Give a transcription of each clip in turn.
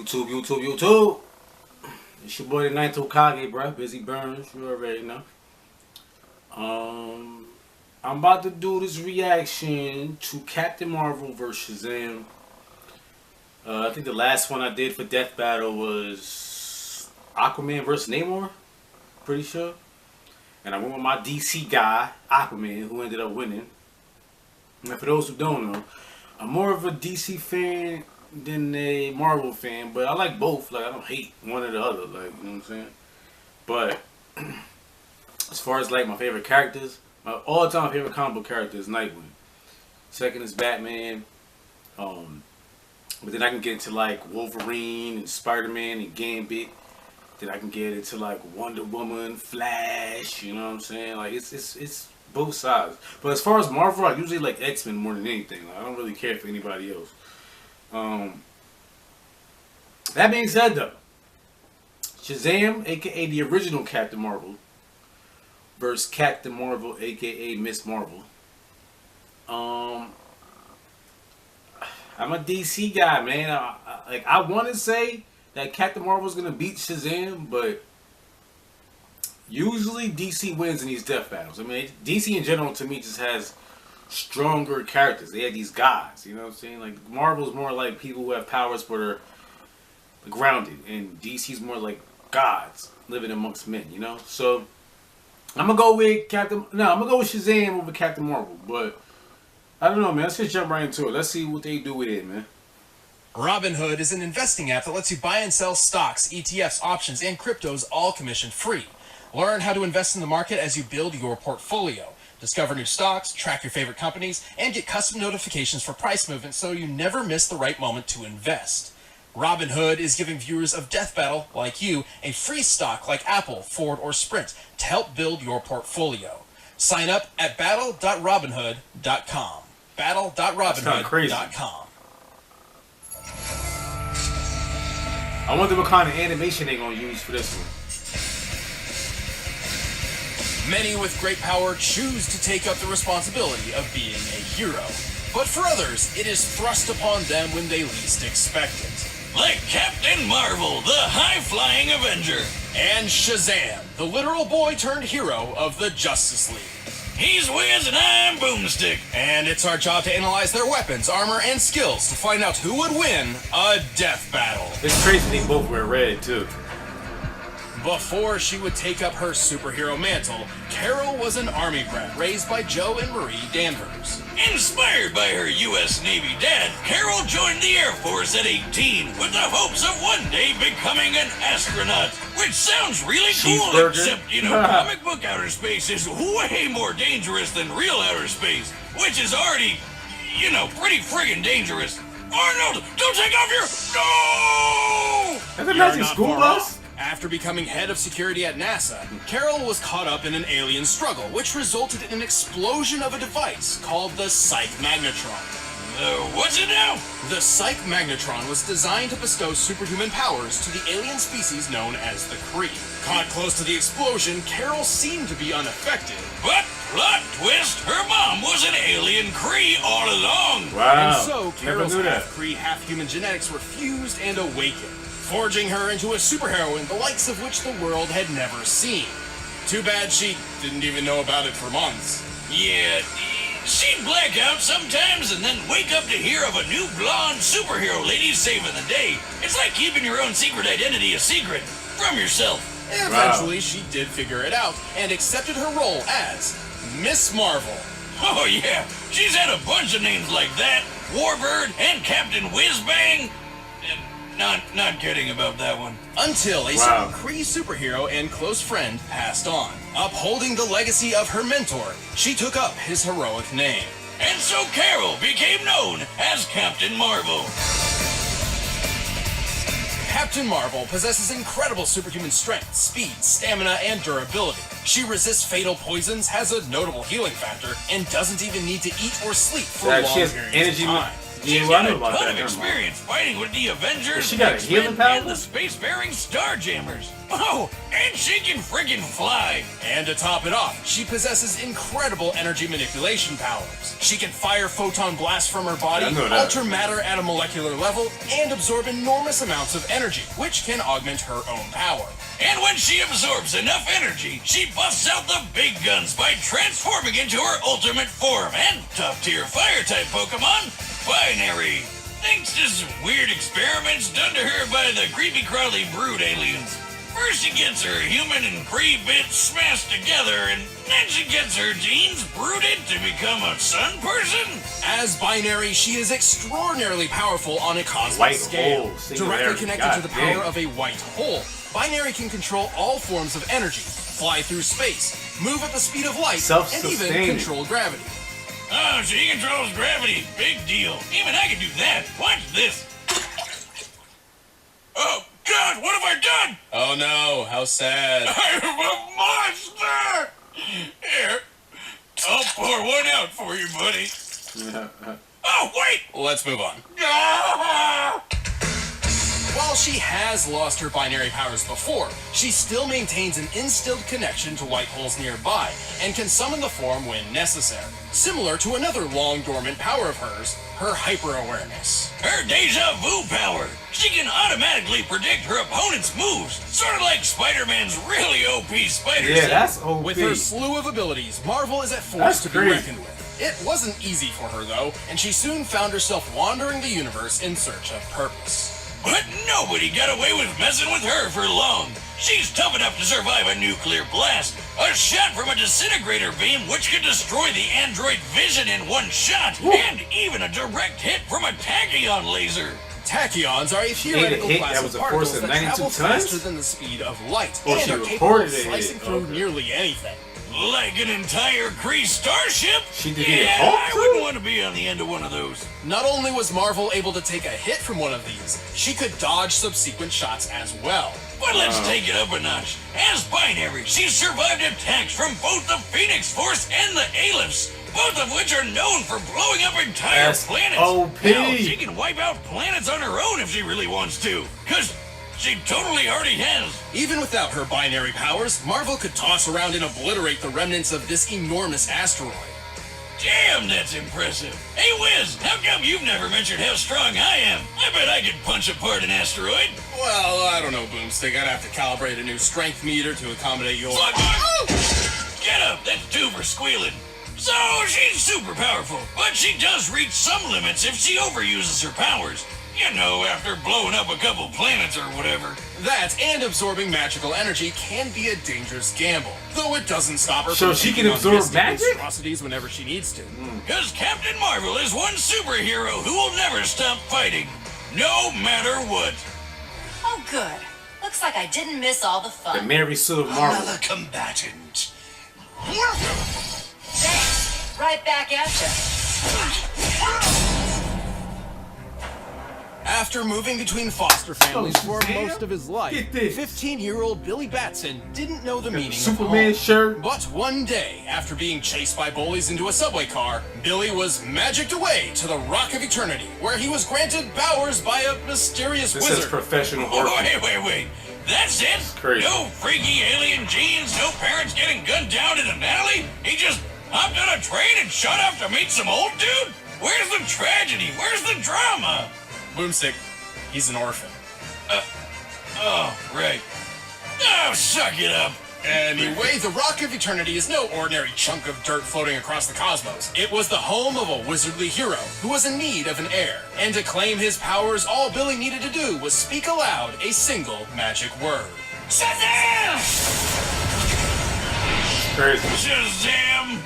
YouTube. It's your boy the Ninth Hokage, bro. Busy Burns, you already know. I'm about to do this reaction to Captain Marvel vs. Shazam. I think the last one I did for Death Battle was Aquaman vs. Namor. Pretty sure. And I went with my DC guy, Aquaman, who ended up winning. And for those who don't know, I'm more of a DC fan than a Marvel fan, but I like both. Like, I don't hate one or the other, like, you know what I'm saying? But as far as like my favorite characters, my all-time favorite comic book character is Nightwing. Second is Batman. But then I can get into like Wolverine and Spider-Man and Gambit. Then I can get into like Wonder Woman, Flash. You know what I'm saying? Like it's both sides. But as far as Marvel, I usually like X-Men more than anything. Like, I don't really care for anybody else. That being said, though, Shazam, aka the original Captain Marvel, versus Captain Marvel, aka Miss Marvel. I'm a DC guy, man. I want to say that Captain Marvel's gonna beat Shazam, but usually DC wins in these death battles. I mean, DC in general to me just has stronger characters. They have these guys, you know what I'm saying? Like, Marvel's more like people who have powers but are grounded, and DC's more like gods living amongst men, you know? So I'm gonna go with Shazam over Captain Marvel, but I don't know, man. Let's just jump right into it. Let's see what they do with it, man. Robinhood is an investing app that lets you buy and sell stocks, ETFs, options, and cryptos all commission-free. Learn how to invest in the market as you build your portfolio. Discover new stocks, track your favorite companies, and get custom notifications for price movement so you never miss the right moment to invest. Robinhood is giving viewers of Death Battle, like you, a free stock like Apple, Ford, or Sprint to help build your portfolio. Sign up at battle.robinhood.com. Battle.robinhood.com. I wonder what kind of animation they're gonna use for this one. Many with great power choose to take up the responsibility of being a hero. But for others, it is thrust upon them when they least expect it. Like Captain Marvel, the high-flying Avenger. And Shazam, the literal boy-turned-hero of the Justice League. He's Wiz and I'm Boomstick. And it's our job to analyze their weapons, armor, and skills to find out who would win a death battle. It's crazy they both wear red, too. Before she would take up her superhero mantle, Carol was an army brat raised by Joe and Marie Danvers. Inspired by her U.S. Navy dad, Carol joined the Air Force at 18 with the hopes of one day becoming an astronaut. Which sounds really cool, except, comic book outer space is way more dangerous than real outer space, which is already, pretty friggin' dangerous. Arnold, don't take off your... No! That's a magic school bus? After becoming head of security at NASA, Carol was caught up in an alien struggle, which resulted in an explosion of a device called the Psych Magnetron. What's it now? The Psych Magnetron was designed to bestow superhuman powers to the alien species known as the Kree. Caught close to the explosion, Carol seemed to be unaffected. But, plot twist, her mom was an alien Kree all along. Wow. And so, Carol's half-Kree, half-human genetics were fused and awakened, forging her into a superheroine, the likes of which the world had never seen. Too bad she didn't even know about it for months. Yeah, she'd black out sometimes and then wake up to hear of a new blonde superhero lady saving the day. It's like keeping your own secret identity a secret from yourself. Eventually, she did figure it out and accepted her role as Miss Marvel. Oh yeah, she's had a bunch of names like that. Warbird and Captain Whizbang. Not kidding about that one. Until a certain Kree superhero and close friend passed on. Upholding the legacy of her mentor, she took up his heroic name. And so Carol became known as Captain Marvel. Captain Marvel possesses incredible superhuman strength, speed, stamina, and durability. She resists fatal poisons, has a notable healing factor, and doesn't even need to eat or sleep for long periods of time. Yeah, She's well, I got know a about ton that. of Never mind. experience fighting with the Avengers, She got a X-Men, healing power? and the spacefaring Starjammers. Oh, and she can friggin' fly. And to top it off, she possesses incredible energy manipulation powers. She can fire photon blasts from her body, I know that. alter matter at a molecular level, and absorb enormous amounts of energy, which can augment her own power. And when she absorbs enough energy, she busts out the big guns by transforming into her ultimate form and top-tier fire-type Pokemon, Binary. Thanks to some weird experiments done to her by the creepy-crawly brood aliens. First she gets her human and Kree bits smashed together, and then she gets her genes brooded to become a sun person? As Binary, she is extraordinarily powerful on a cosmic White scale. hole, Directly singularity. connected God to the damn. power of a white hole, Binary can control all forms of energy, fly through space, move at the speed of light, and even Self-sustaining. control gravity. Oh, she controls gravity. Big deal. Even I can do that. Watch this. Oh, God, what have I done? Oh no, how sad. I'm a monster! Here, I'll pour one out for you, buddy. Oh, wait! Let's move on. Ah! While she has lost her binary powers before, she still maintains an instilled connection to white holes nearby and can summon the form when necessary. Similar to another long-dormant power of hers, her hyper-awareness. Her deja vu power. She can automatically predict her opponent's moves, sort of like Spider-Man's really OP spider Yeah, sense. that's OP. With her slew of abilities, Marvel is at force That's to crazy. be reckoned with. It wasn't easy for her, though, and she soon found herself wandering the universe in search of purpose. But nobody got away with messing with her for long. She's tough enough to survive a nuclear blast, a shot from a disintegrator beam which could destroy the android vision in one shot, and even a direct hit from a tachyon laser. Tachyons are a theoretical hit class that of was a particles force of that 92 travel tons? faster than the speed of light Well, and she are capable reported of it. slicing through Okay. nearly anything. Like an entire Kree starship? She did it Yeah, Hulk I too? wouldn't want to be on the end of one of those. Not only was Marvel able to take a hit from one of these, she could dodge subsequent shots as well. But let's take it up a notch. As Binary, she's survived attacks from both the Phoenix Force and the Aleph, both of which are known for blowing up entire That's planets. OP. Hell, she can wipe out planets on her own if she really wants to, because she totally already has. Even without her binary powers, Marvel could toss around and obliterate the remnants of this enormous asteroid. Damn, that's impressive. Hey, Wiz, how come you've never mentioned how strong I am? I bet I could punch apart an asteroid. Well, I don't know, Boomstick. I'd have to calibrate a new strength meter to accommodate your... Slugma! Get up, that's two for squealing. So, she's super powerful, but she does reach some limits if she overuses her powers. You know, after blowing up a couple planets or whatever. That and absorbing magical energy can be a dangerous gamble, though it doesn't stop her So from she taking can on absorb mystic magic? monstrosities whenever she needs to. Because Captain Marvel is one superhero who will never stop fighting. No matter what. Oh, good. Looks like I didn't miss all the The fun. Mary Sue of Marvel. Another combatant. Thanks. Right back at you. After moving between foster families for Shazam? most of his life, Get this. 15-year-old Billy Batson didn't know the meaning Superman of home. shirt. But one day, after being chased by bullies into a subway car, Billy was magicked away to the Rock of Eternity, where he was granted powers by a mysterious This is wizard. professional Oh, work. wait. That's it? crazy. No freaky alien genes, no parents getting gunned down in an alley? He just hopped on a train and shot off to meet some old dude? Where's the tragedy? Where's the drama? Boomstick, he's an orphan. Oh, right. Oh, suck it up. Anyway, the Rock of Eternity is no ordinary chunk of dirt floating across the cosmos. It was the home of a wizardly hero who was in need of an heir. And to claim his powers, all Billy needed to do was speak aloud a single magic word. Shazam! Crazy. Shazam!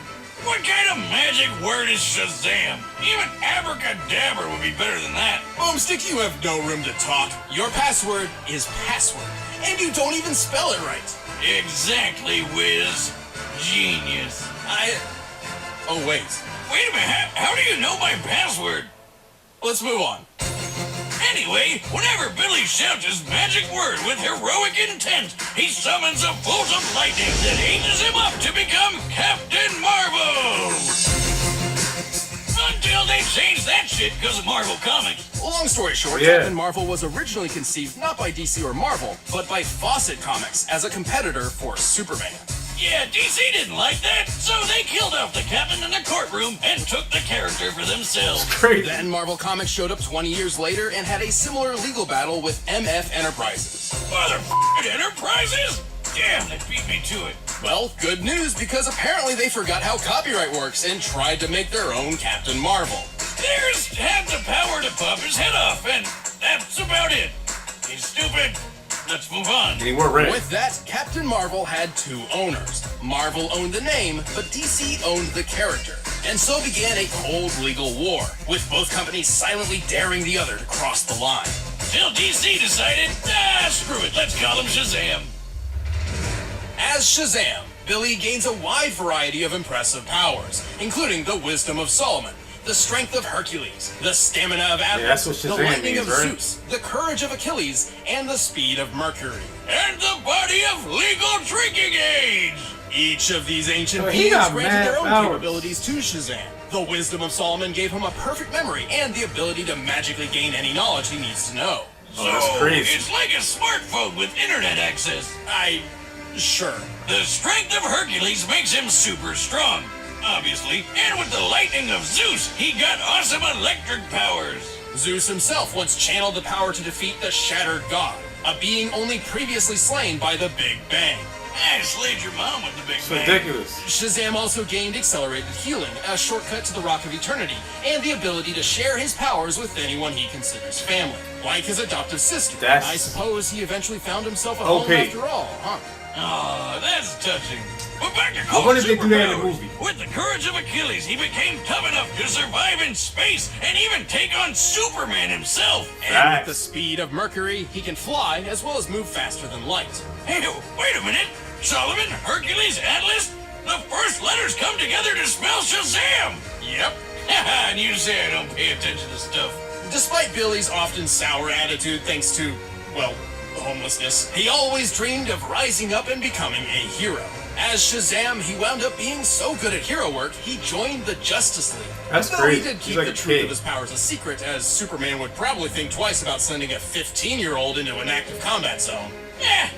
What kind of magic word is Shazam? Even abracadabra would be better than that. Boomstick, you have no room to talk. Your password is password, and you don't even spell it right. Exactly, Wiz. Genius. Oh, wait. Wait a minute, how do you know my password? Let's move on. Anyway, whenever Billy shouts his magic word with heroic intent, he summons a bolt of lightning that ages him up to become Captain Marvel! Until they change that shit shit because of Marvel Comics. Long story short, Yeah. Captain Marvel was originally conceived not by DC or Marvel, but by Fawcett Comics as a competitor for Superman. Yeah, DC didn't like that, so they killed off the Captain in the courtroom and took the character for themselves. Crazy. Then Marvel Comics showed up 20 years later and had a similar legal battle with MF Enterprises. Motherfucking Enterprises? Damn, they beat me to it. Well, good news, because apparently they forgot how copyright works and tried to make their own Captain Marvel. There's had the power to pop his head off, and that's about it. He's stupid. Let's move on. He wore red. With that, Captain Marvel had two owners. Marvel owned the name, but DC owned the character. And so began a cold legal war, with both companies silently daring the other to cross the line. Till DC decided, screw it, let's call him Shazam. As Shazam, Billy gains a wide variety of impressive powers, including the wisdom of Solomon, the strength of Hercules, the stamina of Atlas, that's what the Shazam lightning means, of right? Zeus, the courage of Achilles, and the speed of Mercury. And the body of legal drinking age. Each of these ancient So he beings got granted mad their own powers. capabilities to Shazam. The wisdom of Solomon gave him a perfect memory and the ability to magically gain any knowledge he needs to know. Oh, that's crazy. It's like a smartphone with internet access. Sure. The strength of Hercules makes him super strong, obviously. And with the lightning of Zeus, he got awesome electric powers. Zeus himself once channeled the power to defeat the Shattered God, a being only previously slain by the Big Bang. I slayed your mom with the Big It's Bang. ridiculous. Shazam also gained accelerated healing, a shortcut to the Rock of Eternity, and the ability to share his powers with anyone he considers family, like his adoptive sister. That's- I suppose he eventually found himself a OP. home after all, huh? Oh, that's touching. But back to I cool wonder if they do that in the superpowers. movie. With the courage of Achilles, he became tough enough to survive in space and even take on Superman himself. And with the speed of Mercury, he can fly as well as move faster than light. Hey, wait a minute. Solomon, Hercules, Atlas? The first letters come together to spell Shazam. Yep. And you say I don't pay attention to stuff. Despite Billy's often sour attitude thanks to, well, homelessness, he always dreamed of rising up and becoming a hero. As Shazam, he wound up being so good at hero work, he joined the Justice League. That's Though crazy. he did He's keep like the a truth kid. of his powers a secret, as Superman would probably think twice about sending a 15-year-old into an active combat zone.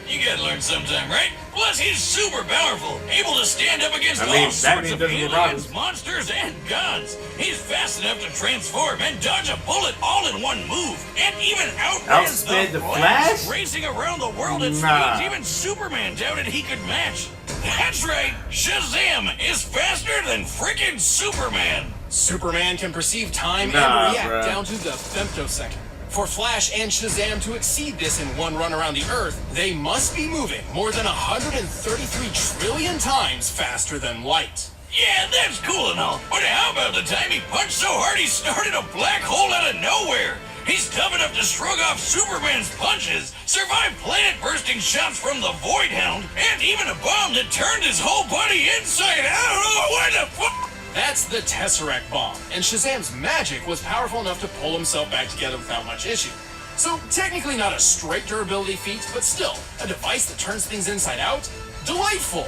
You gotta learn sometime, right? Plus, he's super powerful, able to stand up against I mean, all sorts Batman of doesn't look aliens, Robin. monsters, and gods. He's fast enough to transform and dodge a bullet all in one move, and even outran Outsped the Flash, Flash? racing around the world at Nah. speeds even Superman doubted he could match. That's right, Shazam is faster than freaking Superman. Superman can perceive time Nah, and react bruh. down to the femtosecond. For Flash and Shazam to exceed this in one run around the Earth, they must be moving more than 133 trillion times faster than light. Yeah, that's cool and all, but how about the time he punched so hard he started a black hole out of nowhere? He's tough enough to shrug off Superman's punches, survive planet-bursting shots from the Void Hound, and even a bomb that turned his whole body inside out. Oh, what the fuck? That's the Tesseract bomb, and Shazam's magic was powerful enough to pull himself back together without much issue. So technically not a straight durability feat, but still, a device that turns things inside out? Delightful!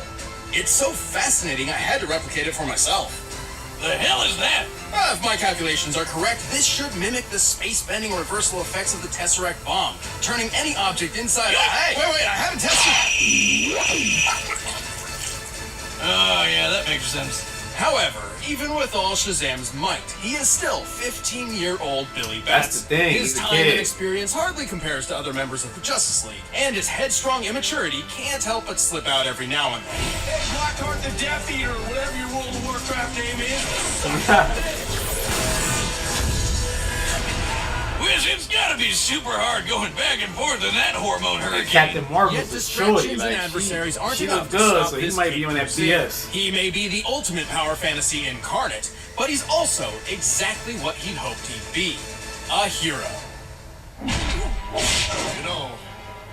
It's so fascinating I had to replicate it for myself. The hell is that? If my calculations are correct, this should mimic the space-bending reversal effects of the Tesseract bomb, turning any object inside out. Hey, wait, I haven't tested. Oh, yeah, that makes sense. However, even with all Shazam's might, he is still 15-year-old Billy Batson. That's the thing, His he's a time kid. and experience hardly compares to other members of the Justice League, and his headstrong immaturity can't help but slip out every now and then. Hey, Blackheart the Death Eater, whatever your World of Warcraft name is. Whiz, it's gotta be super hard going back and forth in that hormone hurricane. Captain Marvel Yet for sure. distractions Like, and adversaries aren't she enough look to good, stop so he this might be on that capable BS. He may be the ultimate power fantasy incarnate, but he's also exactly what he'd hoped he'd be. A hero. You know,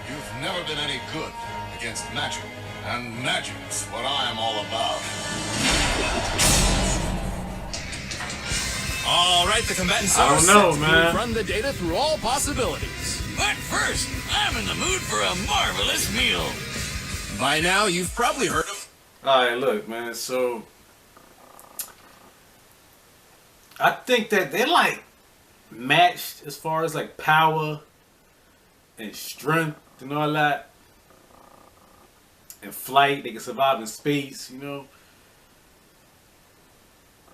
you've never been any good against magic, and magic's what I am all about. All right, the combatants I are don't know, set to man. run the data through all possibilities. But first, I'm in the mood for a marvelous meal. By now, you've probably heard of... Alright, look, man, so I think that they're like matched as far as like power and strength and all that. And flight, they can survive in space, you know.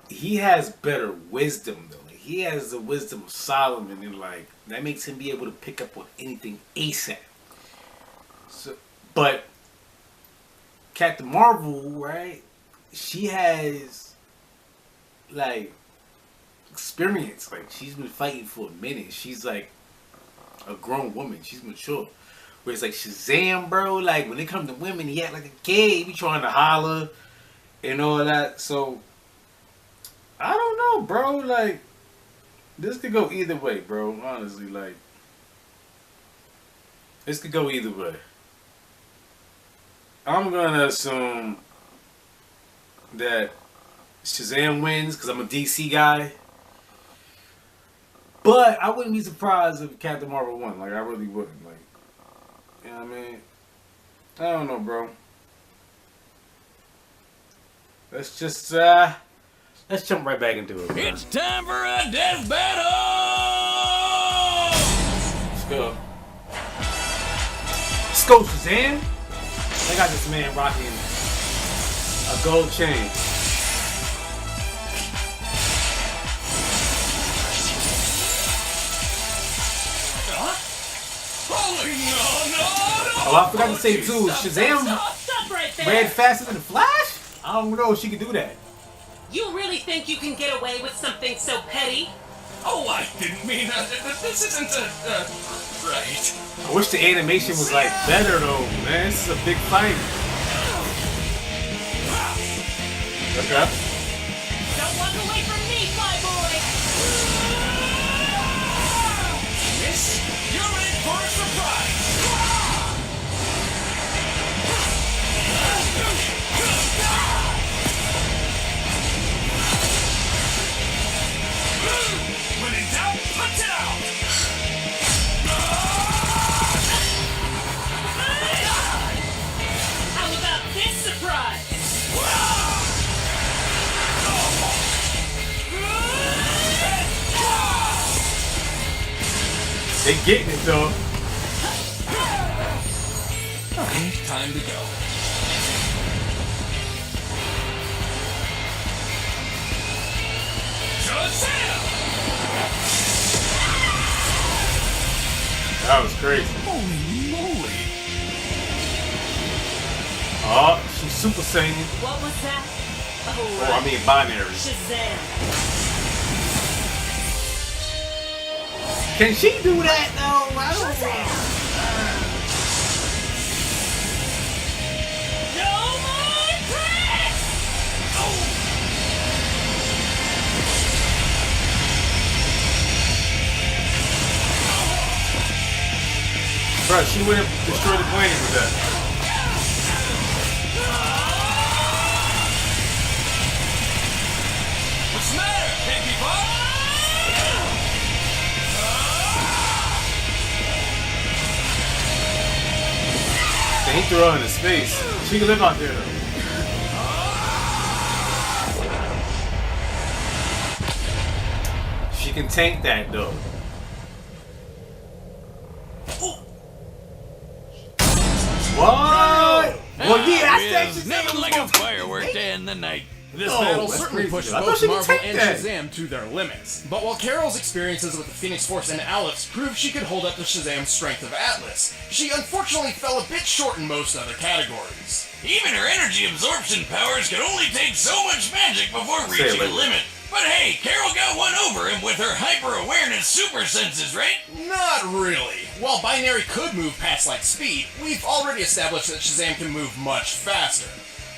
He has better wisdom though. Like, he has the wisdom of Solomon, and like that makes him be able to pick up on anything ASAP. So, but Captain Marvel, right? She has like experience. Like she's been fighting for a minute. She's like a grown woman. She's mature. Whereas like Shazam, bro, like when it comes to women, he act like a kid. He be trying to holler and all that. So I don't know, bro. Like this could go either way, bro. Honestly, like this could go either way. I'm gonna assume that Shazam wins because I'm a DC guy. But I wouldn't be surprised if Captain Marvel won. Like I really wouldn't. Like, you know what I mean? I don't know, bro. Let's just let's jump right back into it, bro. It's time for a death battle! Let's go. Let's go, Shazam! I got this man rocking a gold chain. Oh, I forgot to say too, Shazam Stop right there. ran faster than the Flash? I don't know if she could do that. You really think you can get away with something so petty? Oh, I didn't mean that. This isn't right. I wish the animation was like better though, man. This is a big fight. Okay. Don't walk away from me, Flyboy! Miss, you're in for a surprise. When in doubt, punch it out. How about this surprise? They getting it though. Time to go. Shazam! That was crazy. Holy moly! Oh, she's Super Saiyan. What was that? Oh, Oh, I mean binary. Shazam. Can she do that though? I don't know. No more tricks! Bro, she would have destroyed the planet with that. What's the matter? Can't keep up? He threw her in his face. She can live out there though. She can tank that though. What? Well, yeah, that's There's nothing like a firework to end the night. This Oh, battle that's certainly crazy. pushes I thought both she could Marvel take and that. Shazam to their limits. But while Carol's experiences with the Phoenix Force and Aleph proved she could hold up to Shazam's strength of Atlas, she unfortunately fell a bit short in most other categories. Even her energy absorption powers could only take so much magic before Say it reaching a like limit. But hey, Carol got one over him with her hyper-awareness super senses, right? Not really. While Binary could move past light speed, we've already established that Shazam can move much faster.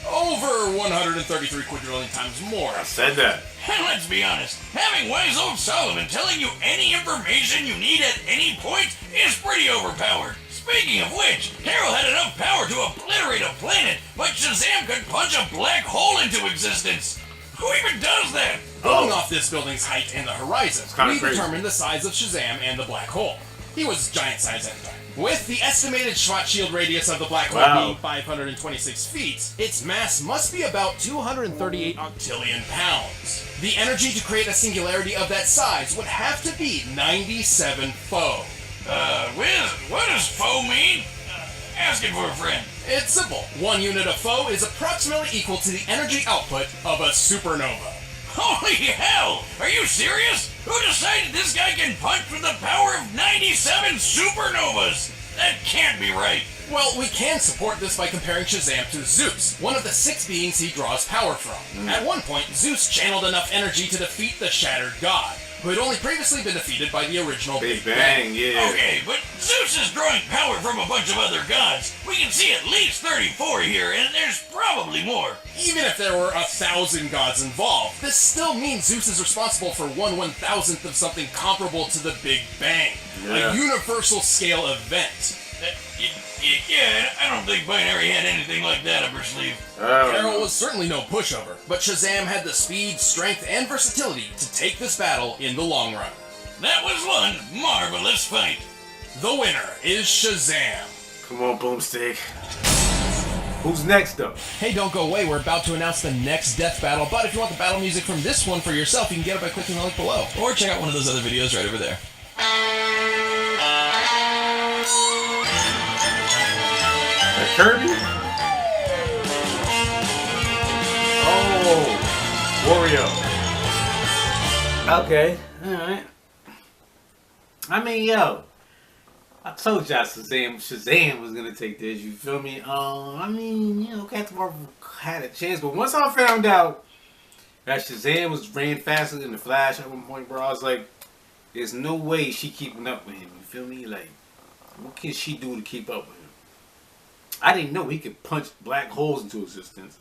Over 133 quadrillion times more. I said that. And let's be honest, having wise old Solomon telling you any information you need at any point is pretty overpowered. Speaking of which, Carol had enough power to obliterate a planet, but Shazam could punch a black hole into existence. Who even does that? Going off this building's height and the horizon, kinda we crazy. determined the size of Shazam and the black hole. He was giant size at the time. With the estimated shot shield radius of the black hole being 526 feet, its mass must be about 238 octillion pounds. The energy to create a singularity of that size would have to be 97 foe. Wiz, what does foe mean? Asking for a friend. It's simple. 1 unit of foe is approximately equal to the energy output of a supernova. Holy hell! Are you serious? Who decided this guy can punch with the power of 97 supernovas? That can't be right. Well, we can support this by comparing Shazam to Zeus, one of the 6 beings he draws power from. At one point, Zeus channeled enough energy to defeat the Shattered God, who had only previously been defeated by the original Big Bang. Yeah. Okay, but Zeus is drawing power from a bunch of other gods. We can see at least 34 here, and there's probably more. Even if there were 1,000 gods involved, this still means Zeus is responsible for 1/1000th of something comparable to the Big Bang, a universal scale event. Yeah, I don't think Binary had anything like that up her sleeve. Carol was certainly no pushover, but Shazam had the speed, strength, and versatility to take this battle in the long run. That was one marvelous fight. The winner is Shazam. Come on, Boomstick. Who's next, though? Hey, don't go away. We're about to announce the next death battle, but if you want the battle music from this one for yourself, you can get it by clicking the link below. Or check out one of those other videos right over there. Kirby? Oh, Wario. Okay, alright. I mean, yo, I told y'all Shazam was gonna take this, you feel me? I mean, you know, Captain Marvel had a chance, but once I found out that Shazam ran faster than the Flash at one point, bro, I was like, there's no way she keeping up with him, you feel me? Like, what can she do to keep up with him? I didn't know he could punch black holes into existence.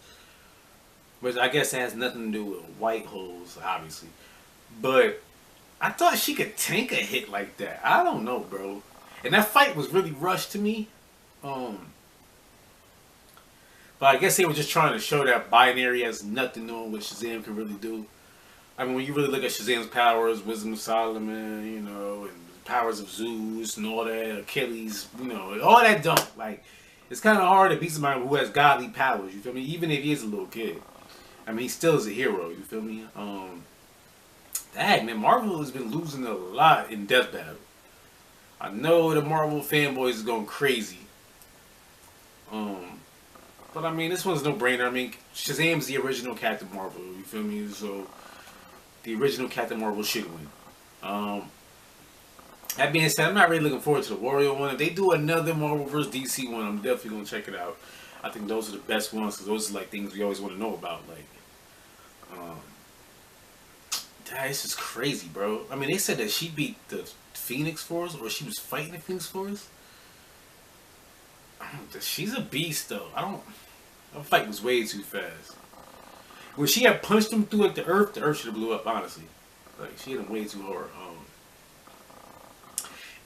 Which I guess has nothing to do with white holes, obviously. But I thought she could tank a hit like that. I don't know, bro. And that fight was really rushed to me. But I guess they were just trying to show that Binary has nothing doing what Shazam can really do. I mean, when you really look at Shazam's powers, Wisdom of Solomon, you know, and the powers of Zeus and all that, Achilles, you know, all that dump, like, it's kind of hard to beat somebody who has godly powers, you feel me? Even if he is a little kid. I mean, he still is a hero, you feel me? Dang, man, Marvel has been losing a lot in Death Battle. I know the Marvel fanboys is going crazy. But I mean, this one's no brainer. I mean, Shazam's the original Captain Marvel, you feel me? So, the original Captain Marvel should win. That being said, I'm not really looking forward to the Wario one. If they do another Marvel vs. DC one, I'm definitely going to check it out. I think those are the best ones, because those are like things we always want to know about. Like, this is crazy, bro. I mean, they said that she beat the Phoenix Force, or she was fighting the Phoenix Force. She's a beast, though. That fight was way too fast. When she had punched him through like the Earth should have blew up, honestly. Like, she hit him way too hard.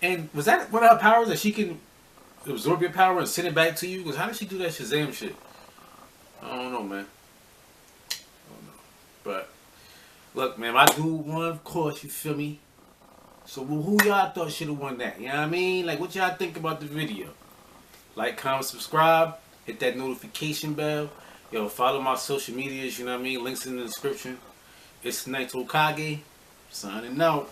And was that one of her powers, that she can absorb your power and send it back to you? Because how did she do that Shazam shit? I don't know, man. I don't know. But, look, man, my dude won, of course, you feel me? So, who y'all thought should have won that? You know what I mean? Like, what y'all think about the video? Like, comment, subscribe, hit that notification bell. Yo, follow my social medias, you know what I mean? Links in the description. It's Naito Kage, signing out.